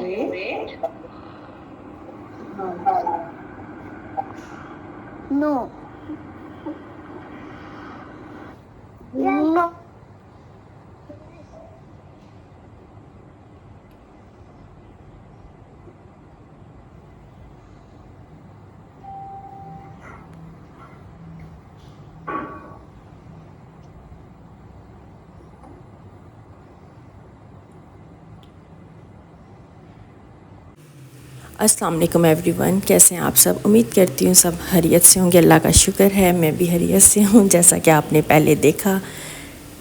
No. No. अस्सलाम वालेकुम everyone, कैसे हैं आप सब। उम्मीद करती हूँ सब खैरियत से होंगे। अल्लाह का शुक्र है मैं भी खैरियत से हूँ। जैसा कि आपने पहले देखा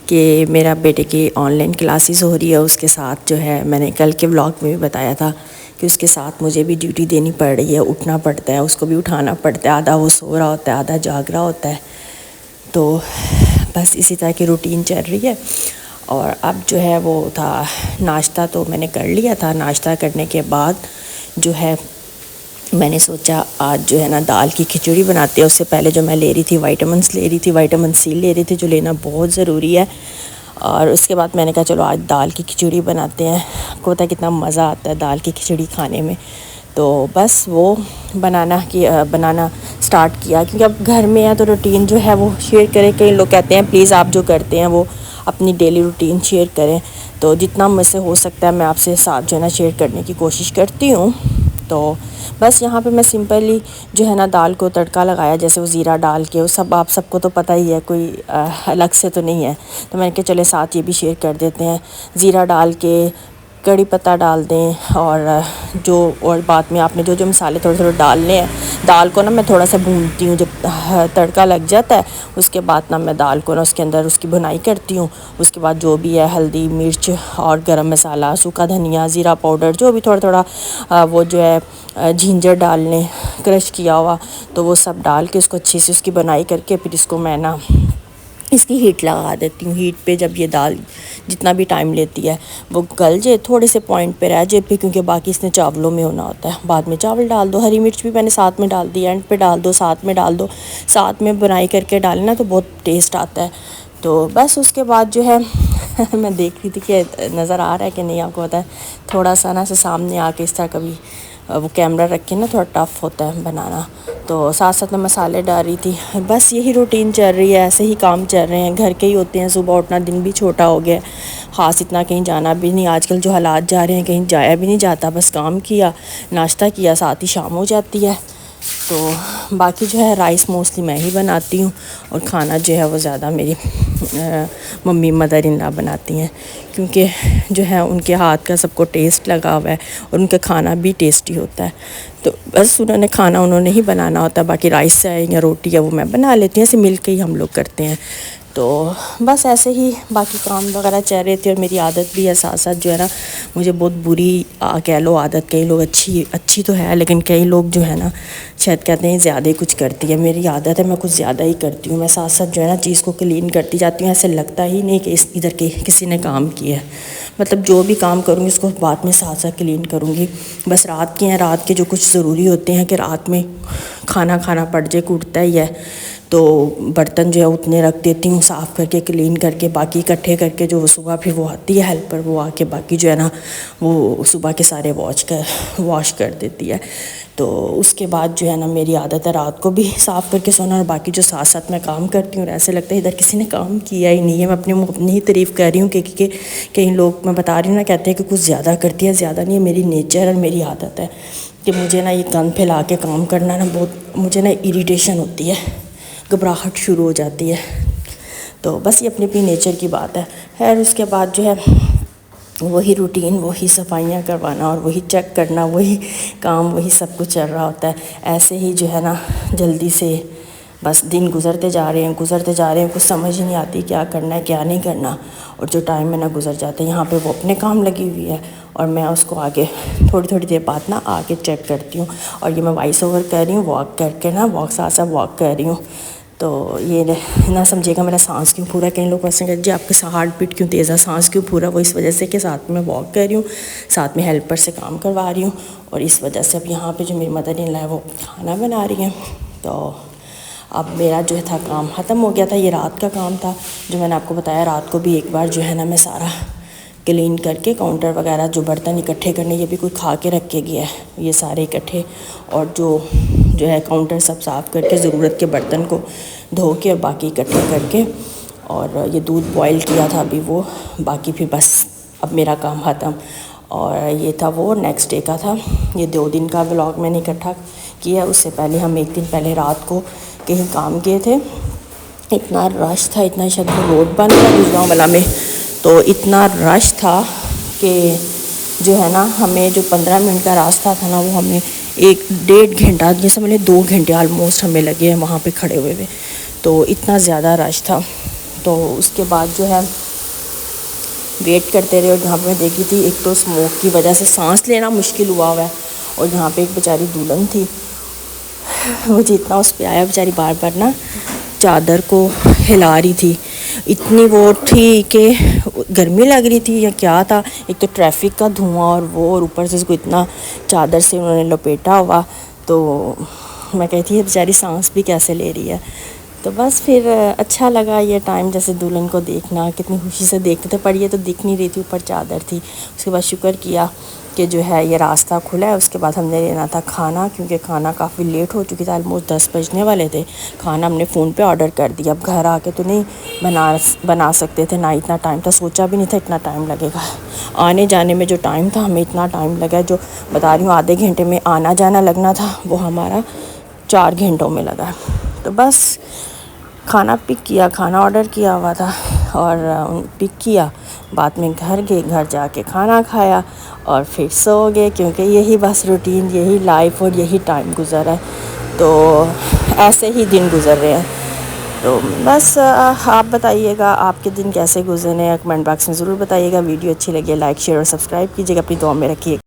कि मेरा बेटे की ऑनलाइन क्लासेस हो रही है, उसके साथ जो है मैंने कल के व्लॉग में भी बताया था कि उसके साथ मुझे भी ड्यूटी देनी पड़ रही है, उठना पड़ता है, उसको भी उठाना पड़ता है। आधा वो सो रहा होता है, आधा जाग रहा होता है। तो बस इसी तरह की रूटीन चल रही है। और अब जो है वो था नाश्ता, तो मैंने कर लिया था। नाश्ता करने के बाद जो है मैंने सोचा आज जो है ना दाल की खिचड़ी बनाते हैं। उससे पहले जो मैं ले रही थी विटामिन्स ले रही थी, विटामिन सी ले रही थी, जो लेना बहुत ज़रूरी है। और उसके बाद मैंने कहा चलो आज दाल की खिचड़ी बनाते हैं। आपको पता है कितना मज़ा आता है दाल की खिचड़ी खाने में। तो बस वो बनाना स्टार्ट किया, क्योंकि अब घर में है तो रूटीन जो है वो शेयर करें। कई लोग कहते हैं प्लीज़ आप जो करते हैं वो अपनी डेली रूटीन शेयर करें। तो जितना मुझसे हो सकता है मैं आपसे साथ जो है ना शेयर करने की कोशिश करती हूँ। तो बस यहाँ पे मैं सिंपली जो है ना दाल को तड़का लगाया, जैसे वो ज़ीरा डाल के, वो सब आप सबको तो पता ही है, कोई अलग से तो नहीं है। तो मैंने कहा चले साथ ये भी शेयर कर देते हैं। ज़ीरा डाल के कड़ी पत्ता डाल दें, और बाद में आपने जो जो मसाले थोड़े थोड़े डालने हैं। दाल को ना मैं थोड़ा सा भूनती हूँ, जब तड़का लग जाता है उसके बाद ना मैं दाल को ना उसके अंदर उसकी भुनाई करती हूँ। उसके बाद जो भी है हल्दी मिर्च और गरम मसाला, सूखा धनिया, ज़ीरा पाउडर, जो भी थोड़ा थोड़ा वो जो है जिंजर डाल लें क्रश किया हुआ, तो वो सब डाल के उसको अच्छे से उसकी भुनाई करके फिर इसको मैं ना इसकी हीट लगा देती हूँ। हीट पे जब ये दाल जितना भी टाइम लेती है वो गल जाए, थोड़े से पॉइंट पे रह जाए फिर, क्योंकि बाकी इसने चावलों में होना होता है। बाद में चावल डाल दो, हरी मिर्च भी मैंने साथ में डाल दी, एंड पे डाल दो, साथ में डाल दो। साथ में बुनाई करके डालना तो बहुत टेस्ट आता है। तो बस उसके बाद जो है मैं देख रही थी कि नज़र आ रहा है कि नहीं आपको पता है, थोड़ा सा ना से सामने आके इस तरह कभी वो कैमरा रख के ना थोड़ा टफ़ होता है बनाना। तो साथ साथ में मसाले डाल रही थी। बस यही रूटीन चल रही है, ऐसे ही काम चल रहे हैं, घर के ही होते हैं। सुबह उठना, दिन भी छोटा हो गया, ख़ास इतना कहीं जाना भी नहीं। आजकल जो हालात जा रहे हैं कहीं जाया भी नहीं जाता, बस काम किया, नाश्ता किया, साथ ही शाम हो जाती है। तो बाकी जो है राइस मोस्टली मैं ही बनाती हूँ, और खाना जो है वो ज़्यादा मेरी मम्मी मदर इन लॉ बनाती हैं, क्योंकि जो है उनके हाथ का सबको टेस्ट लगा हुआ है और उनका खाना भी टेस्टी होता है। तो बस उन्होंने ही बनाना होता है, बाकी राइस है या रोटी है वो मैं बना लेती हूँ। ऐसे मिल के ही हम लोग करते हैं। तो बस ऐसे ही बाकी काम वगैरह चल रहे थे। और मेरी आदत भी है साथ साथ जो है ना, मुझे बहुत बुरी कह लो आदत, कई लोग अच्छी तो है, लेकिन कई लोग जो है ना शायद कहते हैं ज़्यादा ही कुछ करती है। मेरी आदत है मैं कुछ ज़्यादा ही करती हूँ। मैं साथ साथ जो है ना चीज़ को क्लीन करती जाती हूँ। ऐसे लगता ही नहीं कि इधर के किसी ने काम किया है। मतलब जो भी काम करूँगी उसको बाद में साथ साथ क्लीन करूँगी। बस रात के हैं, रात के जो कुछ ज़रूरी होते हैं कि रात में खाना पड़ जाए, कूटता ही है, तो बर्तन जो है उतने रख देती हूँ साफ़ करके, क्लीन करके, बाकी इकट्ठे करके। जो सुबह फिर वो आती है हेल्पर, वो आके बाकी जो है ना वो सुबह के सारे वॉश कर देती है। तो उसके बाद जो है ना मेरी आदत है रात को भी साफ़ करके सोना, और बाकी जो साथ साथ मैं काम करती हूँ। ऐसे लगता है इधर किसी ने काम किया ही नहीं है। मैं अपनी ही तारीफ़ कर रही हूँ कि कई लोग, मैं बता रही हूँ ना, कहते हैं कि कुछ ज़्यादा करती है। ज़्यादा नहीं है, मेरी नेचर और मेरी आदत है कि मुझे ना ये कंध फैला के काम करना ना बहुत, मुझे ना इरिटेशन होती है, घबराहट शुरू हो जाती है। तो बस ये अपनी नेचर की बात है। खैर उसके बाद जो है वही रूटीन, वही सफाइयाँ करवाना और वही चेक करना, वही काम, वही सब कुछ चल रहा होता है। ऐसे ही जो है ना जल्दी से बस दिन गुज़रते जा रहे हैं, कुछ समझ ही नहीं आती क्या करना है क्या नहीं करना। और जो टाइम में ना गुज़र जाता है, यहाँ पे वो अपने काम लगी हुई है और मैं उसको आगे थोड़ी देर बाद ना आके चेक करती हूँ। और ये मैं वॉइस ओवर कर रही हूँ, वॉक करके ना, साथ साथ वॉक कर रही हूँ। तो ये ना समझिएगा मेरा सांस क्यों पूरा। कई लोग क्वेश्चन करते जी आपके हार्ट बीट क्यों तेज़ है, सांस क्यों पूरा। वो इस वजह से कि साथ में वॉक कर रही हूँ, साथ में हेल्पर से काम करवा रही हूँ, और इस वजह से अब यहाँ पे जो मेरी मदर इन लॉ है वो खाना बना रही हैं। तो अब मेरा जो था काम ख़त्म हो गया था। ये रात का काम था जो मैंने आपको बताया। रात को भी एक बार जो है ना मैं सारा क्लीन करके काउंटर वगैरह जो बर्तन इकट्ठे करने, ये भी कोई खा के रख के गया है ये सारे इकट्ठे, और जो है काउंटर सब साफ़ करके ज़रूरत के बर्तन को धो के और बाकी इकट्ठे करके, और ये दूध बॉईल किया था अभी वो, बाकी फिर बस अब मेरा काम ख़त्म। और ये था वो नेक्स्ट डे का था, ये 2 दिन का व्लॉग मैंने इकट्ठा किया। उससे पहले हम 1 दिन पहले रात को कहीं काम गए थे, इतना रश था, इतना शायद वो रोड बंद था गुजरांवाला वाला में, तो इतना रश था कि जो है ना हमें जो 15 मिनट का रास्ता था ना वो हमें 1-1.5 घंटा, ये समझ लें 2 घंटे ऑलमोस्ट हमें लगे हैं वहाँ पे खड़े हुए। तो इतना ज़्यादा रश था। तो उसके बाद जो है वेट करते रहे, और यहाँ पे मैं देखी थी एक तो स्मोक की वजह से सांस लेना मुश्किल हुआ है, और यहाँ पे एक बेचारी दुल्हन थी, मुझे इतना उस पर आया, बेचारी बार बार ना चादर को हिला रही थी, इतनी वो थी कि गर्मी लग रही थी या क्या था, एक तो ट्रैफिक का धुआं और वो, और ऊपर से उसको इतना चादर से उन्होंने लपेटा हुआ। तो मैं कहती है बेचारी सांस भी कैसे ले रही है। तो बस फिर अच्छा लगा ये टाइम, जैसे दुल्हन को देखना, कितनी खुशी से देखते, पर ये तो दिख नहीं रही थी, ऊपर चादर थी। उसके बाद शुक्र किया कि जो है ये रास्ता खुला है। उसके बाद हमने लेना था खाना, क्योंकि खाना काफ़ी लेट हो चुकी था, ऑलमोस्ट 10 बजने वाले थे। खाना हमने फ़ोन पे ऑर्डर कर दिया, अब घर आके तो नहीं बना सकते थे, ना इतना टाइम था, सोचा भी नहीं था इतना टाइम लगेगा। आने जाने में जो टाइम था हमें इतना टाइम लगा, जो बता रही हूँ आधे घंटे में आना जाना लगना था वो हमारा 4 घंटों में लगा। तो बस खाना पिक किया, खाना ऑर्डर किया हुआ था, और पिक किया, बाद में घर गए, घर जाके खाना खाया और फिर सो गए, क्योंकि यही बस रूटीन, यही लाइफ और यही टाइम गुजरा है। तो ऐसे ही दिन गुजर रहे हैं। तो बस आप बताइएगा आपके दिन कैसे गुजरे हैं, कमेंट बॉक्स में ज़रूर बताइएगा। वीडियो अच्छी लगी लाइक शेयर और सब्सक्राइब कीजिएगा, अपनी दुआ में रखिए।